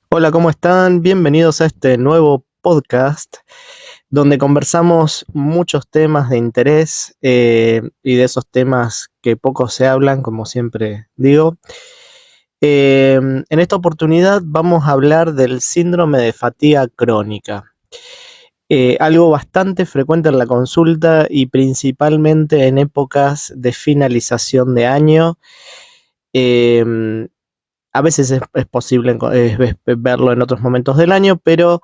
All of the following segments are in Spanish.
Hola, ¿cómo están? Bienvenidos a este nuevo podcast donde conversamos muchos temas de interés y de esos temas que poco se hablan, como siempre digo. En esta oportunidad vamos a hablar del síndrome de fatiga crónica, algo bastante frecuente en la consulta y principalmente en épocas de finalización de año. Em, a veces es posible verlo en otros momentos del año, pero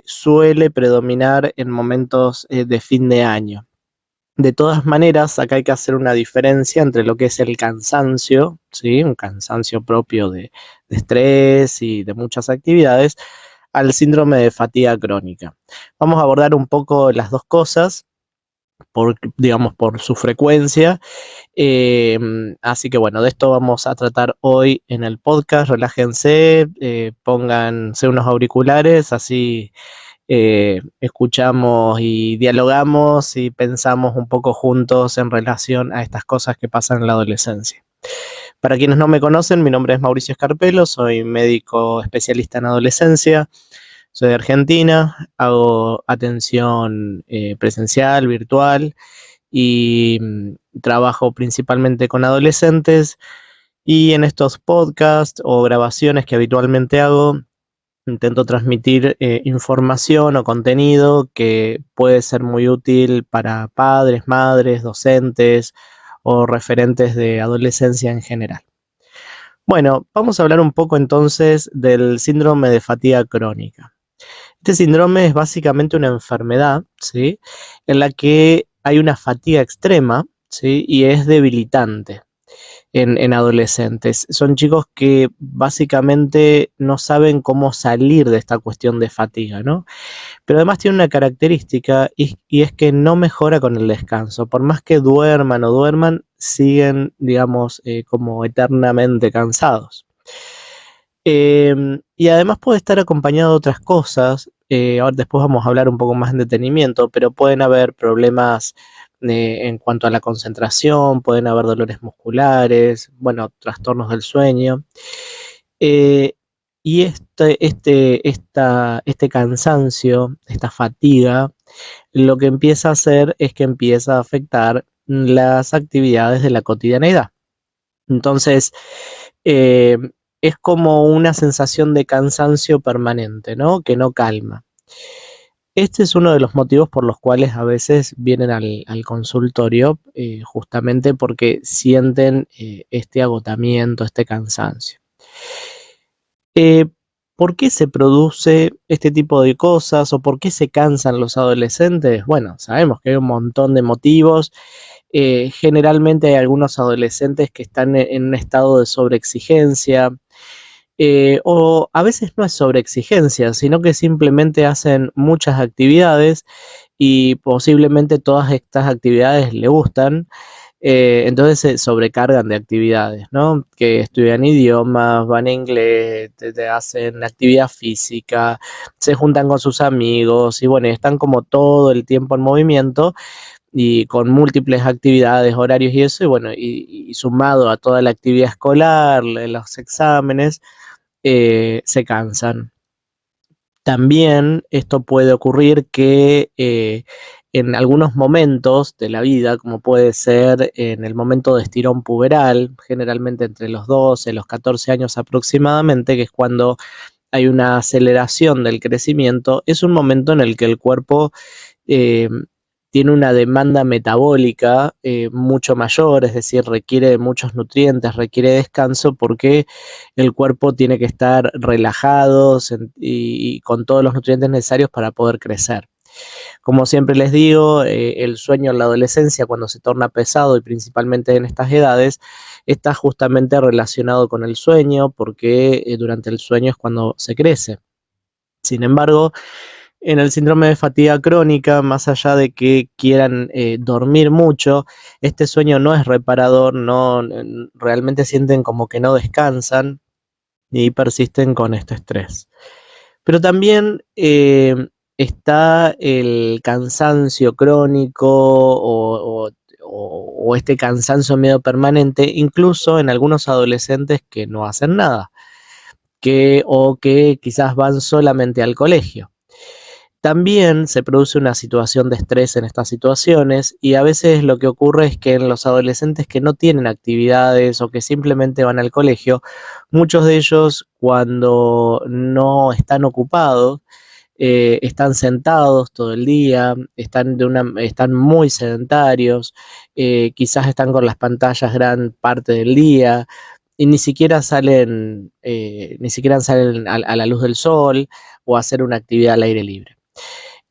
suele predominar en momentos de fin de año. De todas maneras, acá hay que hacer una diferencia entre lo que es el cansancio, ¿sí? Un cansancio propio de estrés y de muchas actividades, al síndrome de fatiga crónica. Vamos a abordar un poco las dos cosas, digamos, por su frecuencia. Así que bueno, de esto vamos a tratar hoy en el podcast. Relájense, pónganse unos auriculares, así escuchamos y dialogamos y pensamos un poco juntos en relación a estas cosas que pasan en la adolescencia. Para quienes no me conocen, mi nombre es Mauricio Escarpelo, soy médico especialista en adolescencia. Soy de Argentina, hago atención presencial, virtual y trabajo principalmente con adolescentes, y en estos podcasts o grabaciones que habitualmente hago intento transmitir información o contenido que puede ser muy útil para padres, madres, docentes o referentes de adolescencia en general. Bueno, vamos a hablar un poco entonces del síndrome de fatiga crónica. Este síndrome es básicamente una enfermedad, ¿sí? En la que hay una fatiga extrema, ¿sí? Y es debilitante en adolescentes. Son chicos que básicamente no saben cómo salir de esta cuestión de fatiga, ¿no? Pero además tiene una característica y es que no mejora con el descanso. Por más que duerman o duerman, siguen, digamos, como eternamente cansados. Y además puede estar acompañado de otras cosas. Ahora después vamos a hablar un poco más en detenimiento, pero pueden haber problemas en cuanto a la concentración, pueden haber dolores musculares, bueno, trastornos del sueño. Eh, y este cansancio, esta fatiga, lo que empieza a hacer es que empieza a afectar las actividades de la cotidianeidad. Entonces, eh, es como una sensación de cansancio permanente, ¿no? Que no calma. Este es uno de los motivos por los cuales a veces vienen al consultorio, justamente porque sienten este agotamiento, este cansancio. Eh, ¿Por qué se produce este tipo de cosas o por qué se cansan los adolescentes? Bueno, sabemos que hay un montón de motivos. Generalmente hay algunos adolescentes que están en un estado de sobreexigencia, o a veces no es sobreexigencia, sino que simplemente hacen muchas actividades y posiblemente todas estas actividades le gustan, entonces se sobrecargan de actividades, ¿no? Que estudian idiomas, van a inglés, hacen actividad física, se juntan con sus amigos y bueno, están como todo el tiempo en movimiento y con múltiples actividades, horarios y eso, y bueno, y sumado a toda la actividad escolar, los exámenes, se cansan. También esto puede ocurrir que en algunos momentos de la vida, como puede ser en el momento de estirón puberal, generalmente entre los 12 y los 14 años aproximadamente, que es cuando hay una aceleración del crecimiento, es un momento en el que el cuerpo eh, tiene una demanda metabólica mucho mayor, es decir, requiere de muchos nutrientes, requiere descanso porque el cuerpo tiene que estar relajado y con todos los nutrientes necesarios para poder crecer. Como siempre les digo, el sueño en la adolescencia, cuando se torna pesado y principalmente en estas edades, está justamente relacionado con el sueño, porque durante el sueño es cuando se crece. Sin embargo, en el síndrome de fatiga crónica, más allá de que quieran dormir mucho, este sueño no es reparador, no, realmente sienten como que no descansan y persisten con este estrés. Pero también está el cansancio crónico o este cansancio medio permanente, incluso en algunos adolescentes que no hacen nada. o que quizás van solamente al colegio. También se produce una situación de estrés en estas situaciones y a veces lo que ocurre es que en los adolescentes que no tienen actividades o que simplemente van al colegio, muchos de ellos cuando no están ocupados, están sentados todo el día, están muy sedentarios, quizás están con las pantallas gran parte del día y ni siquiera salen a la luz del sol o a hacer una actividad al aire libre.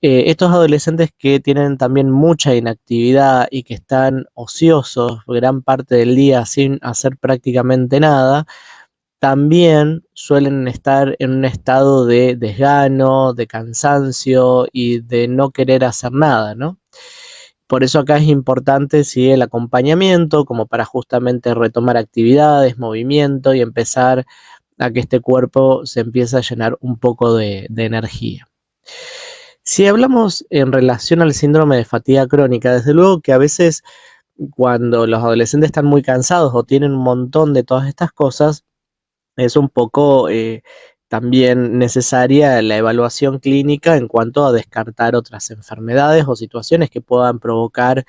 Estos adolescentes que tienen también mucha inactividad y que están ociosos gran parte del día sin hacer prácticamente nada, también suelen estar en un estado de desgano, de cansancio y de no querer hacer nada, ¿no? Por eso acá es importante, sí, el acompañamiento, como para justamente retomar actividades, movimiento y empezar a que este cuerpo se empiece a llenar un poco de energía. Si hablamos en relación al síndrome de fatiga crónica, desde luego que a veces cuando los adolescentes están muy cansados o tienen un montón de todas estas cosas, es un poco también necesaria la evaluación clínica en cuanto a descartar otras enfermedades o situaciones que puedan provocar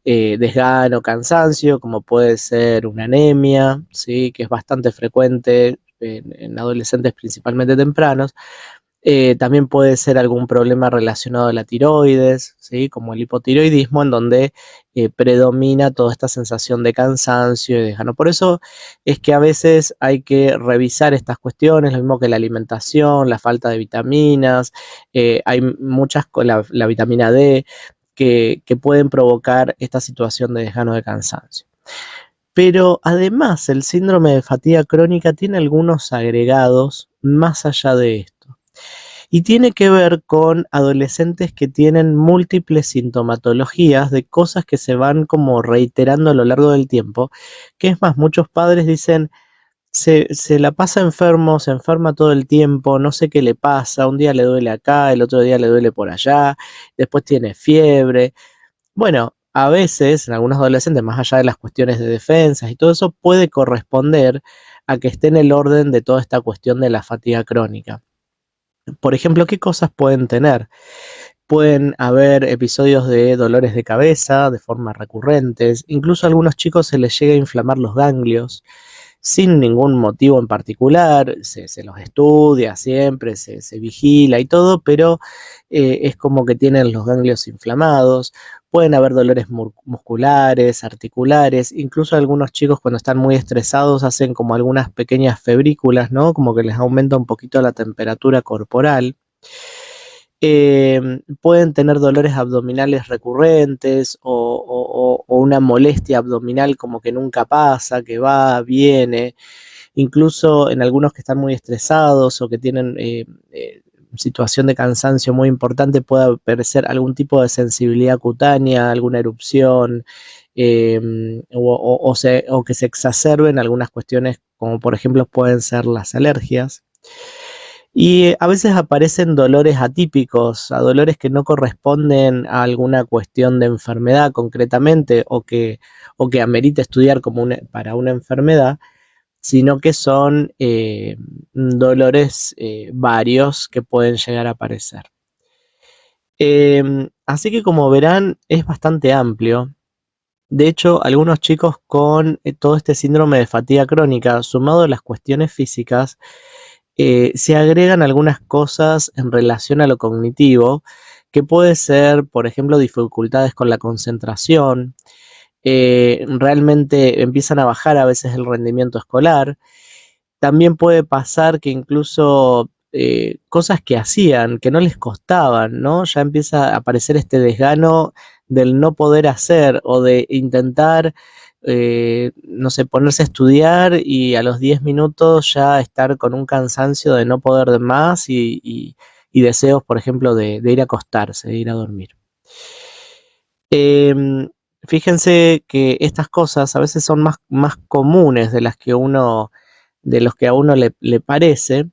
desgano, cansancio, como puede ser una anemia, ¿sí? Que es bastante frecuente en adolescentes principalmente tempranos. También puede ser algún problema relacionado a la tiroides, ¿sí? Como el hipotiroidismo, en donde predomina toda esta sensación de cansancio y desgano. Por eso es que a veces hay que revisar estas cuestiones, lo mismo que la alimentación, la falta de vitaminas, hay muchas, la vitamina D, que pueden provocar esta situación de desgano de cansancio. Pero además el síndrome de fatiga crónica tiene algunos agregados más allá de esto. Y tiene que ver con adolescentes que tienen múltiples sintomatologías de cosas que se van como reiterando a lo largo del tiempo, que es más, muchos padres dicen, se la pasa enfermo, se enferma todo el tiempo, no sé qué le pasa, un día le duele acá, el otro día le duele por allá, después tiene fiebre. Bueno, a veces en algunos adolescentes, más allá de las cuestiones de defensas y todo eso, puede corresponder a que esté en el orden de toda esta cuestión de la fatiga crónica. Por ejemplo, ¿qué cosas pueden tener? Pueden haber episodios de dolores de cabeza de forma recurrentes, incluso a algunos chicos se les llega a inflamar los ganglios sin ningún motivo en particular, se los estudia siempre, se vigila y todo, pero es como que tienen los ganglios inflamados. Pueden haber dolores musculares, articulares, incluso algunos chicos cuando están muy estresados hacen como algunas pequeñas febrículas, ¿no? Como que les aumenta un poquito la temperatura corporal. Pueden tener dolores abdominales recurrentes o una molestia abdominal como que nunca pasa, que va, viene. Incluso en algunos que están muy estresados o que tienen situación de cansancio muy importante puede aparecer algún tipo de sensibilidad cutánea, alguna erupción, o que se exacerben algunas cuestiones como por ejemplo pueden ser las alergias. Y a veces aparecen dolores atípicos, a dolores que no corresponden a alguna cuestión de enfermedad concretamente o que amerita estudiar para una enfermedad, sino que son dolores varios que pueden llegar a aparecer. Así que como verán es bastante amplio. De hecho, algunos chicos con todo este síndrome de fatiga crónica, sumado a las cuestiones físicas, se agregan algunas cosas en relación a lo cognitivo, que puede ser, por ejemplo, dificultades con la concentración, realmente empiezan a bajar a veces el rendimiento escolar. También puede pasar que incluso cosas que hacían, que no les costaban, ¿no? Ya empieza a aparecer este desgano del no poder hacer o de intentar, no sé, ponerse a estudiar y a los 10 minutos ya estar con un cansancio de no poder más y deseos, por ejemplo, de ir a acostarse, de ir a dormir. Em, Fíjense que estas cosas a veces son más comunes de los que a uno le parece,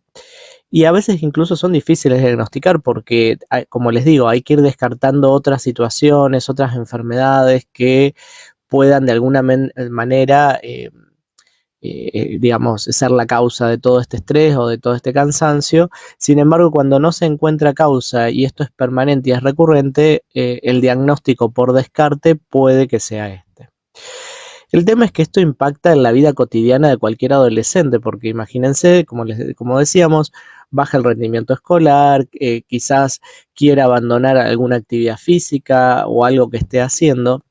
y a veces incluso son difíciles de diagnosticar porque, como les digo, hay que ir descartando otras situaciones, otras enfermedades que puedan de alguna manera digamos, ser la causa de todo este estrés o de todo este cansancio. Sin embargo, cuando no se encuentra causa y esto es permanente y es recurrente, el diagnóstico por descarte puede que sea este. El tema es que esto impacta en la vida cotidiana de cualquier adolescente, porque imagínense, como decíamos, baja el rendimiento escolar, quizás quiera abandonar alguna actividad física o algo que esté haciendo.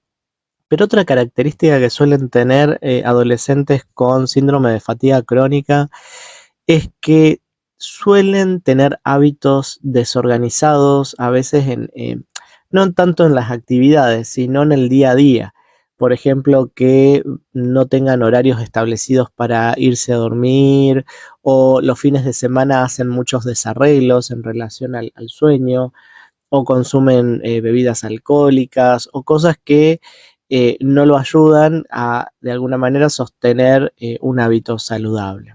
Pero otra característica que suelen tener adolescentes con síndrome de fatiga crónica es que suelen tener hábitos desorganizados, a veces no tanto en las actividades, sino en el día a día. Por ejemplo, que no tengan horarios establecidos para irse a dormir, o los fines de semana hacen muchos desarreglos en relación al sueño, o consumen bebidas alcohólicas, o cosas que no lo ayudan a, de alguna manera, sostener un hábito saludable.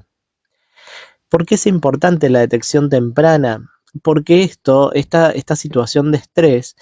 ¿Por qué es importante la detección temprana? Porque esta situación de estrés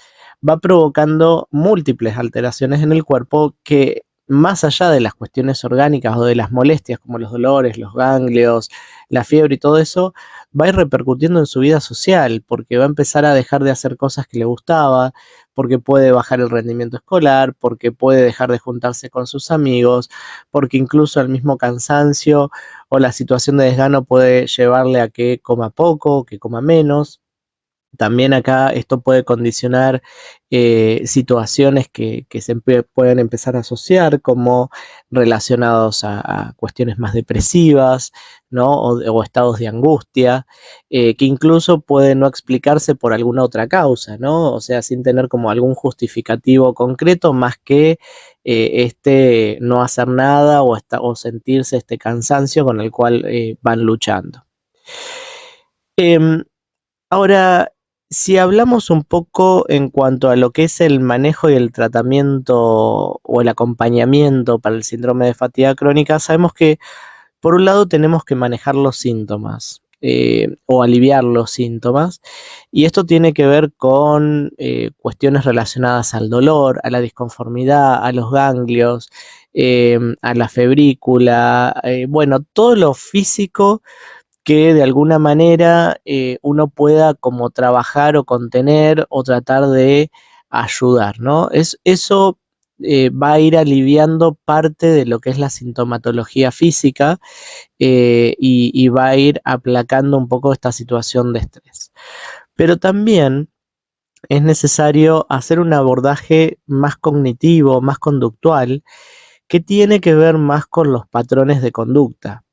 va provocando múltiples alteraciones en el cuerpo que, más allá de las cuestiones orgánicas o de las molestias como los dolores, los ganglios, la fiebre y todo eso, va a ir repercutiendo en su vida social, porque va a empezar a dejar de hacer cosas que le gustaba, porque puede bajar el rendimiento escolar, porque puede dejar de juntarse con sus amigos, porque incluso el mismo cansancio o la situación de desgano puede llevarle a que coma poco, que coma menos. También acá esto puede condicionar situaciones que se pueden empezar a asociar como relacionados a cuestiones más depresivas, ¿no? O estados de angustia, que incluso puede no explicarse por alguna otra causa, ¿no? O sea, sin tener como algún justificativo concreto más que este no hacer nada o sentirse este cansancio con el cual van luchando. Em, Ahora, si hablamos un poco en cuanto a lo que es el manejo y el tratamiento o el acompañamiento para el síndrome de fatiga crónica, sabemos que por un lado tenemos que manejar los síntomas o aliviar los síntomas, y esto tiene que ver con cuestiones relacionadas al dolor, a la disconformidad, a los ganglios, a la febrícula, bueno, todo lo físico que de alguna manera uno pueda como trabajar o contener o tratar de ayudar, ¿no? Eso va a ir aliviando parte de lo que es la sintomatología física y va a ir aplacando un poco esta situación de estrés. Pero también es necesario hacer un abordaje más cognitivo, más conductual, que tiene que ver más con los patrones de conducta.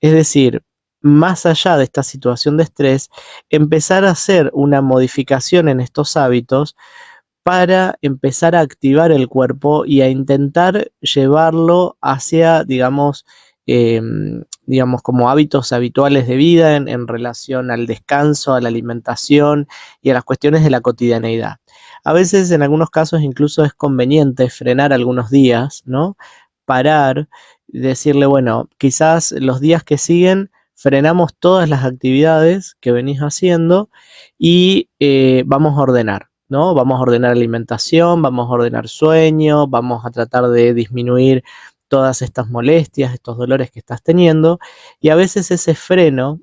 Es decir, más allá de esta situación de estrés, empezar a hacer una modificación en estos hábitos para empezar a activar el cuerpo y a intentar llevarlo hacia, digamos, como hábitos habituales de vida en relación al descanso, a la alimentación y a las cuestiones de la cotidianeidad. A veces, en algunos casos, incluso es conveniente frenar algunos días, ¿no? Parar, decirle, bueno, quizás los días que siguen frenamos todas las actividades que venís haciendo y vamos a ordenar, ¿no? Vamos a ordenar alimentación, vamos a ordenar sueño, vamos a tratar de disminuir todas estas molestias, estos dolores que estás teniendo, y a veces ese freno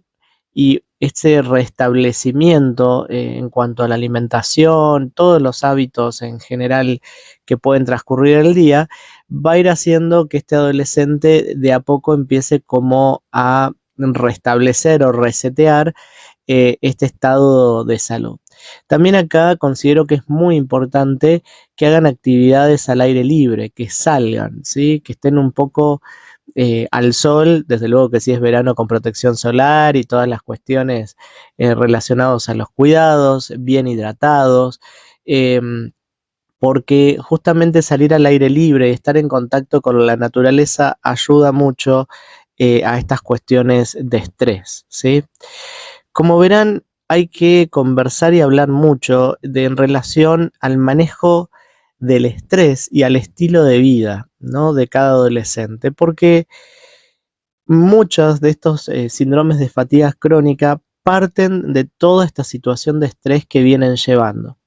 y ese restablecimiento en cuanto a la alimentación, todos los hábitos en general que pueden transcurrir el día, va a ir haciendo que este adolescente de a poco empiece como a restablecer o resetear este estado de salud. También acá considero que es muy importante que hagan actividades al aire libre, que salgan, ¿sí? Que estén un poco al sol, desde luego que si es verano con protección solar y todas las cuestiones relacionadas a los cuidados, bien hidratados, porque justamente salir al aire libre y estar en contacto con la naturaleza ayuda mucho a estas cuestiones de estrés, ¿sí? Como verán, hay que conversar y hablar mucho en relación al manejo del estrés y al estilo de vida, ¿no? De cada adolescente, porque muchos de estos síndromes de fatiga crónica parten de toda esta situación de estrés que vienen llevando.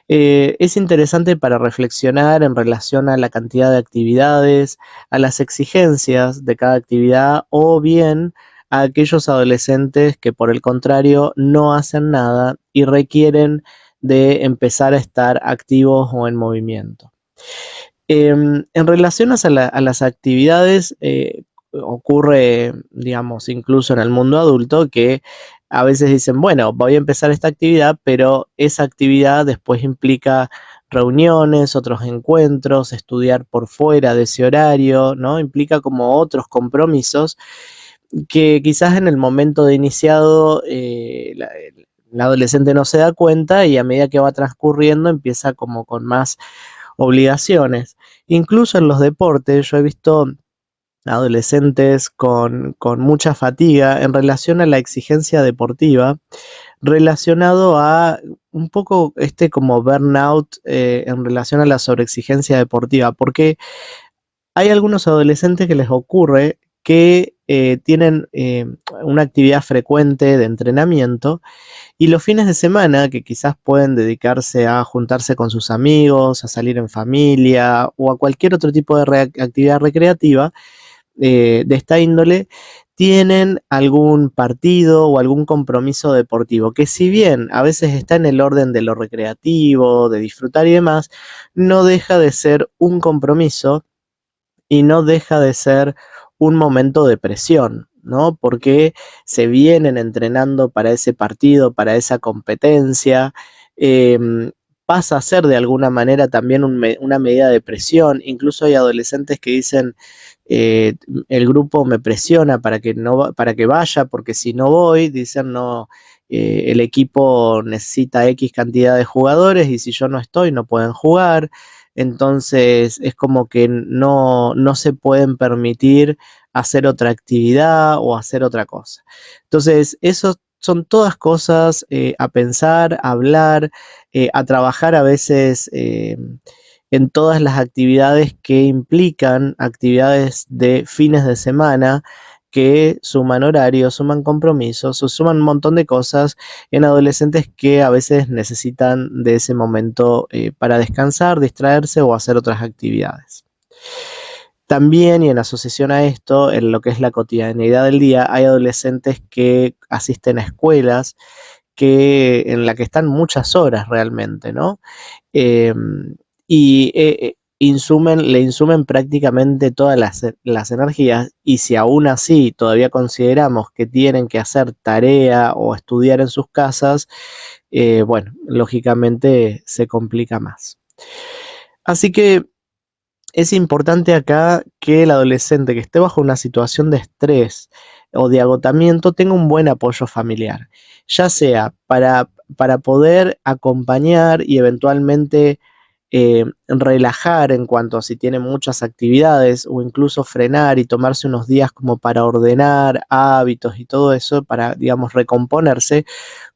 Es interesante para reflexionar en relación a la cantidad de actividades, a las exigencias de cada actividad o bien a aquellos adolescentes que por el contrario no hacen nada y requieren de empezar a estar activos o en movimiento. En relación a las actividades, ocurre, digamos, incluso en el mundo adulto, que a veces dicen, bueno, voy a empezar esta actividad, pero esa actividad después implica reuniones, otros encuentros, estudiar por fuera de ese horario, ¿no? Implica como otros compromisos que quizás en el momento de iniciado el adolescente no se da cuenta y a medida que va transcurriendo empieza como con más obligaciones. Incluso en los deportes, yo he visto adolescentes con mucha fatiga en relación a la exigencia deportiva, relacionado a un poco como burnout en relación a la sobreexigencia deportiva, porque hay algunos adolescentes que les ocurre que tienen una actividad frecuente de entrenamiento y los fines de semana, que quizás pueden dedicarse a juntarse con sus amigos, a salir en familia o a cualquier otro tipo de actividad recreativa de esta índole, tienen algún partido o algún compromiso deportivo, que si bien a veces está en el orden de lo recreativo, de disfrutar y demás, no deja de ser un compromiso y no deja de ser un momento de presión, ¿no? Porque se vienen entrenando para ese partido, para esa competencia, pasa a ser de alguna manera también una medida de presión. Incluso hay adolescentes que dicen, eh, el grupo me presiona para que, no, para que vaya, porque si no voy, dicen, no, el equipo necesita X cantidad de jugadores y si yo no estoy, no pueden jugar. Entonces es como que no se pueden permitir hacer otra actividad o hacer otra cosa. Entonces, eso son todas cosas a pensar, a hablar, a trabajar a veces en todas las actividades que implican actividades de fines de semana que suman horarios, suman compromisos, o suman un montón de cosas en adolescentes que a veces necesitan de ese momento para descansar, distraerse o hacer otras actividades. También, y en asociación a esto, en lo que es la cotidianidad del día, hay adolescentes que asisten a escuelas en la que están muchas horas realmente, ¿no? Eh, le insumen prácticamente todas las energías y si aún así todavía consideramos que tienen que hacer tarea o estudiar en sus casas, bueno, lógicamente se complica más. Así que es importante acá que el adolescente que esté bajo una situación de estrés o de agotamiento tenga un buen apoyo familiar, ya sea para poder acompañar y eventualmente relajar en cuanto a si tiene muchas actividades o incluso frenar y tomarse unos días como para ordenar hábitos y todo eso, para, digamos, recomponerse,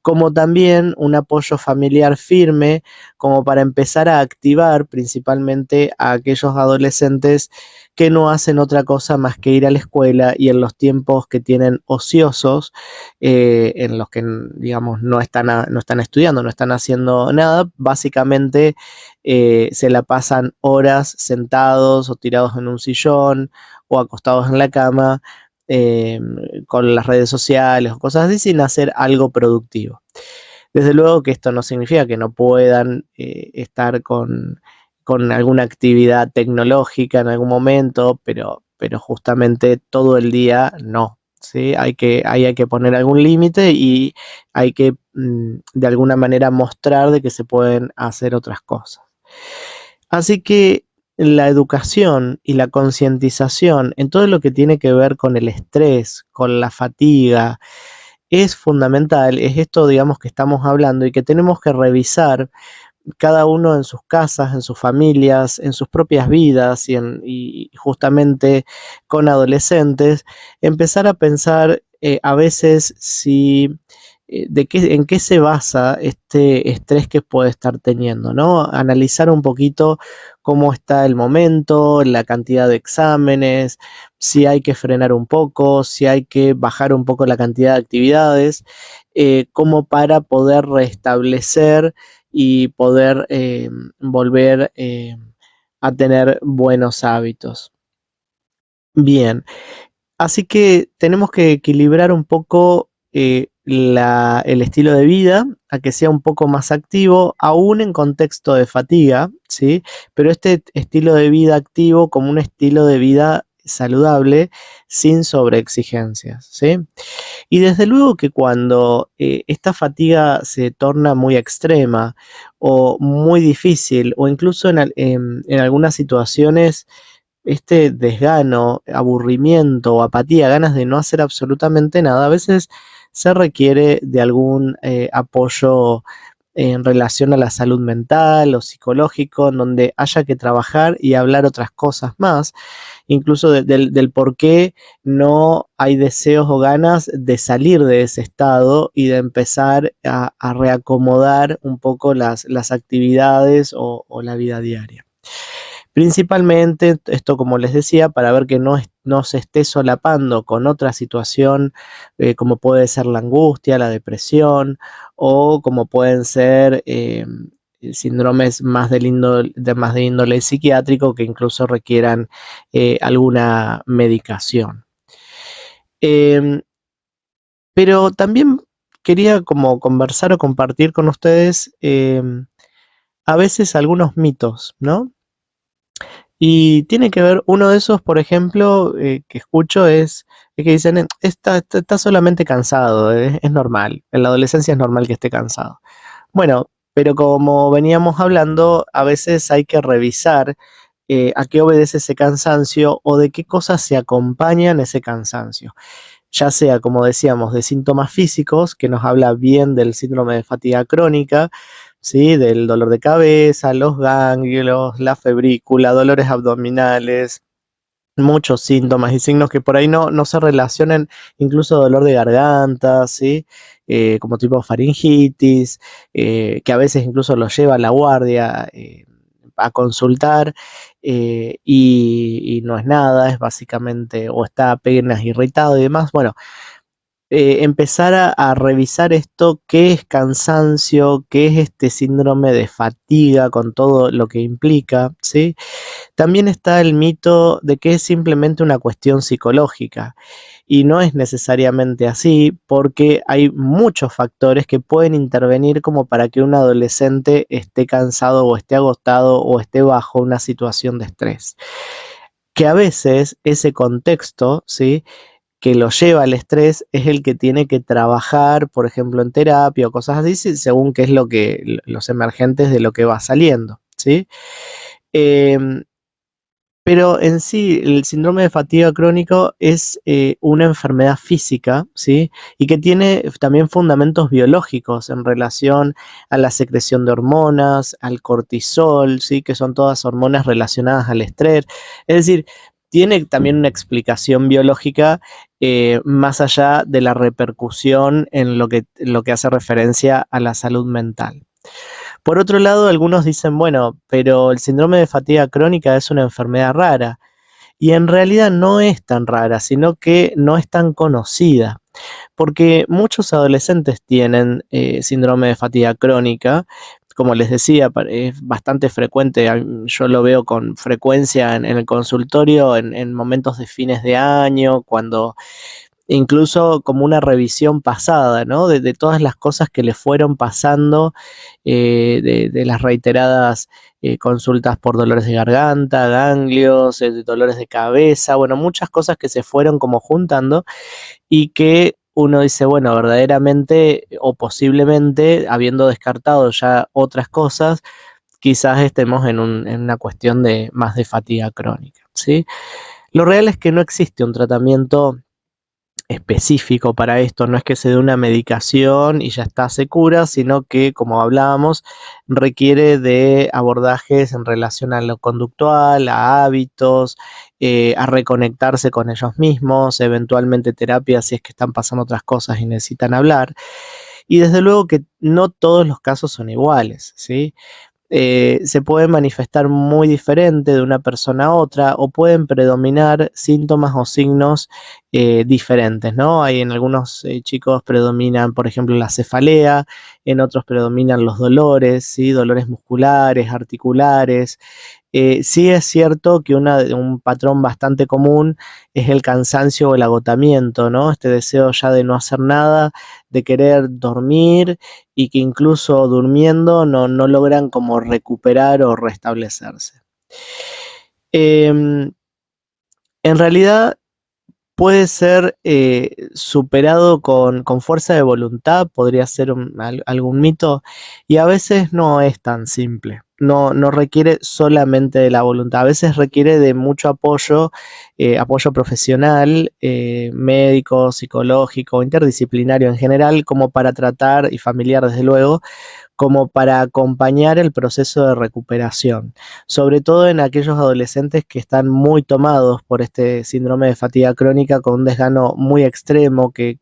como también un apoyo familiar firme, como para empezar a activar principalmente a aquellos adolescentes que no hacen otra cosa más que ir a la escuela y en los tiempos que tienen ociosos, en los que, digamos, no están estudiando, no están haciendo nada, básicamente se la pasan horas sentados o tirados en un sillón o acostados en la cama eh, con las redes sociales o cosas así sin hacer algo productivo. Desde luego que esto no significa que no puedan estar con alguna actividad tecnológica en algún momento, pero justamente todo el día no. ¿Sí? Ahí hay que poner algún límite y hay que de alguna manera mostrar de que se pueden hacer otras cosas. Así que la educación y la concientización en todo lo que tiene que ver con el estrés, con la fatiga, es fundamental, es esto, digamos, que estamos hablando y que tenemos que revisar cada uno en sus casas, en sus familias, en sus propias vidas y justamente con adolescentes, empezar a pensar a veces si en qué se basa este estrés que puede estar teniendo, ¿no? Analizar un poquito cómo está el momento, la cantidad de exámenes, si hay que frenar un poco, si hay que bajar un poco la cantidad de actividades, como para poder restablecer y poder volver a tener buenos hábitos. Bien, así que tenemos que equilibrar un poco el estilo de vida a que sea un poco más activo, aún en contexto de fatiga, ¿sí? Pero este estilo de vida activo como un estilo de vida saludable sin sobreexigencias, ¿sí? Y desde luego que cuando esta fatiga se torna muy extrema o muy difícil o incluso en algunas situaciones este desgano, aburrimiento o apatía, ganas de no hacer absolutamente nada, a veces se requiere de algún apoyo en relación a la salud mental o psicológico, en donde haya que trabajar y hablar otras cosas más, incluso del por qué no hay deseos o ganas de salir de ese estado y de empezar a reacomodar un poco las actividades o la vida diaria. Principalmente, esto como les decía, para ver que no se esté solapando con otra situación, como puede ser la angustia, la depresión, o como pueden ser síndromes más de índole psiquiátrico que incluso requieran alguna medicación. Em, pero también quería como conversar o compartir con ustedes a veces algunos mitos, ¿no? Y tiene que ver, uno de esos, por ejemplo, que escucho es que dicen, está solamente cansado, es normal, en la adolescencia es normal que esté cansado. Bueno, pero como veníamos hablando, a veces hay que revisar a qué obedece ese cansancio o de qué cosas se acompañan ese cansancio, ya sea, como decíamos, de síntomas físicos, que nos habla bien del síndrome de fatiga crónica, ¿sí? Del dolor de cabeza, los ganglios, la febrícula, dolores abdominales, muchos síntomas y signos que por ahí no se relacionen, incluso dolor de garganta, ¿sí? Como tipo faringitis, que a veces incluso los lleva a la guardia a consultar y no es nada, es básicamente o está apenas irritado y demás. Bueno, empezar a revisar esto, qué es cansancio, qué es este síndrome de fatiga con todo lo que implica, ¿sí? También está el mito de que es simplemente una cuestión psicológica y no es necesariamente así porque hay muchos factores que pueden intervenir como para que un adolescente esté cansado o esté agotado o esté bajo una situación de estrés. Que a veces ese contexto, ¿sí? Que lo lleva al estrés es el que tiene que trabajar, por ejemplo, en terapia o cosas así, según qué es lo que los emergentes de lo que va saliendo, ¿sí? Em, pero en sí, el síndrome de fatiga crónico es una enfermedad física, ¿sí? Y que tiene también fundamentos biológicos en relación a la secreción de hormonas, al cortisol, ¿sí? Que son todas hormonas relacionadas al estrés. Es decir, tiene también una explicación biológica más allá de la repercusión en lo que hace referencia a la salud mental. Por otro lado, algunos dicen, bueno, pero el síndrome de fatiga crónica es una enfermedad rara. Y en realidad no es tan rara, sino que no es tan conocida, porque muchos adolescentes tienen síndrome de fatiga crónica. Como les decía, es bastante frecuente, yo lo veo con frecuencia en el consultorio, en momentos de fines de año, cuando incluso como una revisión pasada, ¿no? De todas las cosas que le fueron pasando, de las reiteradas consultas por dolores de garganta, ganglios, dolores de cabeza, bueno, muchas cosas que se fueron como juntando y que uno dice, bueno, verdaderamente o posiblemente, habiendo descartado ya otras cosas, quizás estemos en una cuestión de más de fatiga crónica, ¿sí? Lo real es que no existe un tratamiento específico para esto, no es que se dé una medicación y ya está, se cura, sino que, como hablábamos, requiere de abordajes en relación a lo conductual, a hábitos, a reconectarse con ellos mismos, eventualmente terapia si es que están pasando otras cosas y necesitan hablar. Y desde luego que no todos los casos son iguales, ¿sí? se puede manifestar muy diferente de una persona a otra o pueden predominar síntomas o signos diferentes, ¿no? Hay en algunos chicos predominan, por ejemplo, la cefalea, en otros predominan los dolores, ¿sí? Dolores musculares, articulares. Sí es cierto que un patrón bastante común es el cansancio o el agotamiento, ¿no? Este deseo ya de no hacer nada, de querer dormir y que incluso durmiendo no logran como recuperar o restablecerse. En realidad puede ser superado con fuerza de voluntad, podría ser algún mito, y a veces no es tan simple. No requiere solamente de la voluntad, a veces requiere de mucho apoyo, apoyo profesional, médico, psicológico, interdisciplinario en general, como para tratar, y familiar desde luego, como para acompañar el proceso de recuperación, sobre todo en aquellos adolescentes que están muy tomados por este síndrome de fatiga crónica con un desgano muy extremo, que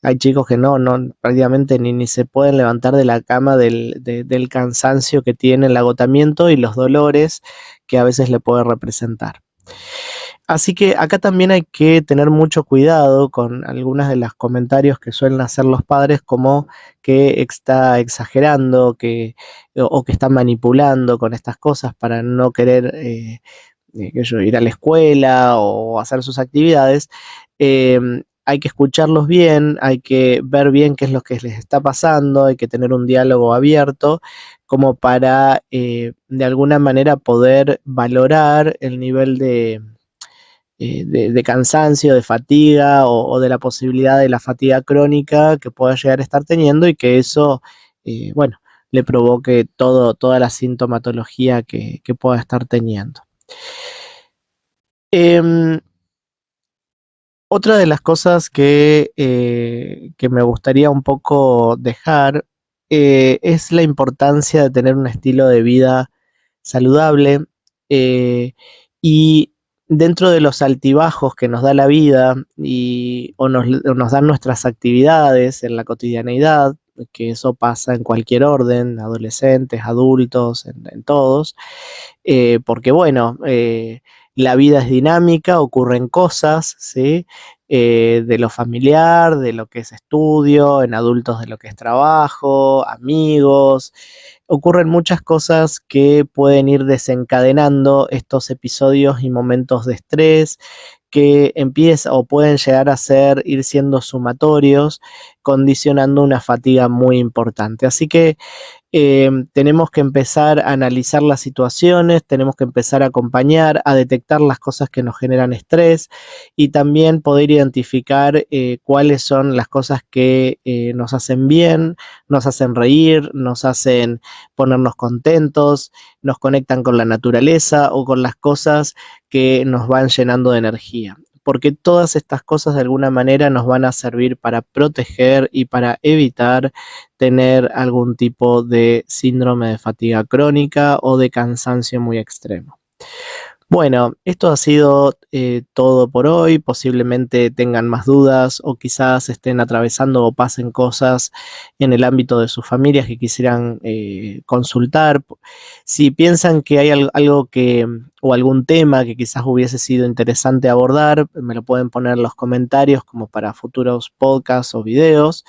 hay chicos que prácticamente ni se pueden levantar de la cama del cansancio que tienen, el agotamiento y los dolores que a veces le puede representar. Así que acá también hay que tener mucho cuidado con algunos de los comentarios que suelen hacer los padres, como que está exagerando, o que está manipulando con estas cosas para no querer ir a la escuela o hacer sus actividades. Hay que escucharlos bien, hay que ver bien qué es lo que les está pasando, hay que tener un diálogo abierto como para de alguna manera poder valorar el nivel de cansancio, de fatiga o de la posibilidad de la fatiga crónica que pueda llegar a estar teniendo y que eso, bueno, le provoque toda la sintomatología que pueda estar teniendo. Em, Otra de las cosas que me gustaría un poco dejar es la importancia de tener un estilo de vida saludable, y dentro de los altibajos que nos da la vida o nos dan nuestras actividades en la cotidianeidad, que eso pasa en cualquier orden, adolescentes, adultos, en todos, porque bueno, la vida es dinámica, ocurren cosas, ¿sí? De lo familiar, de lo que es estudio, en adultos de lo que es trabajo, amigos. Ocurren muchas cosas que pueden ir desencadenando estos episodios y momentos de estrés que empieza o pueden llegar a ir siendo sumatorios, condicionando una fatiga muy importante. Así que tenemos que empezar a analizar las situaciones, tenemos que empezar a acompañar, a detectar las cosas que nos generan estrés y también poder identificar cuáles son las cosas que nos hacen bien, nos hacen reír, nos hacen ponernos contentos, nos conectan con la naturaleza o con las cosas que nos van llenando de energía. Porque todas estas cosas de alguna manera nos van a servir para proteger y para evitar tener algún tipo de síndrome de fatiga crónica o de cansancio muy extremo. Bueno, esto ha sido todo por hoy. Posiblemente tengan más dudas o quizás estén atravesando o pasen cosas en el ámbito de sus familias que quisieran consultar. Si piensan que hay algo o algún tema que quizás hubiese sido interesante abordar, me lo pueden poner en los comentarios como para futuros podcasts o videos.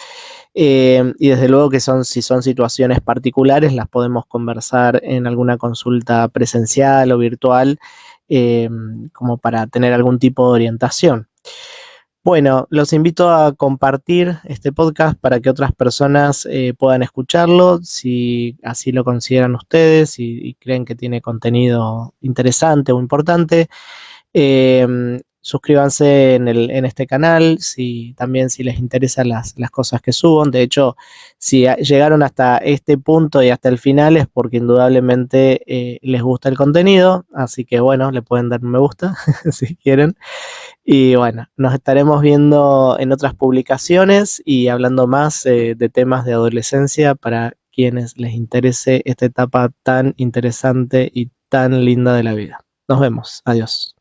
Y desde luego que si son situaciones particulares, las podemos conversar en alguna consulta presencial o virtual, eh, como para tener algún tipo de orientación. Bueno, los invito a compartir este podcast para que otras personas puedan escucharlo, si así lo consideran ustedes y creen que tiene contenido interesante o importante. Suscríbanse en este canal, también si les interesan las cosas que subo. De hecho, si llegaron hasta este punto y hasta el final es porque indudablemente les gusta el contenido, así que bueno, le pueden dar un me gusta si quieren. Y bueno, nos estaremos viendo en otras publicaciones y hablando más de temas de adolescencia para quienes les interese esta etapa tan interesante y tan linda de la vida. Nos vemos. Adiós.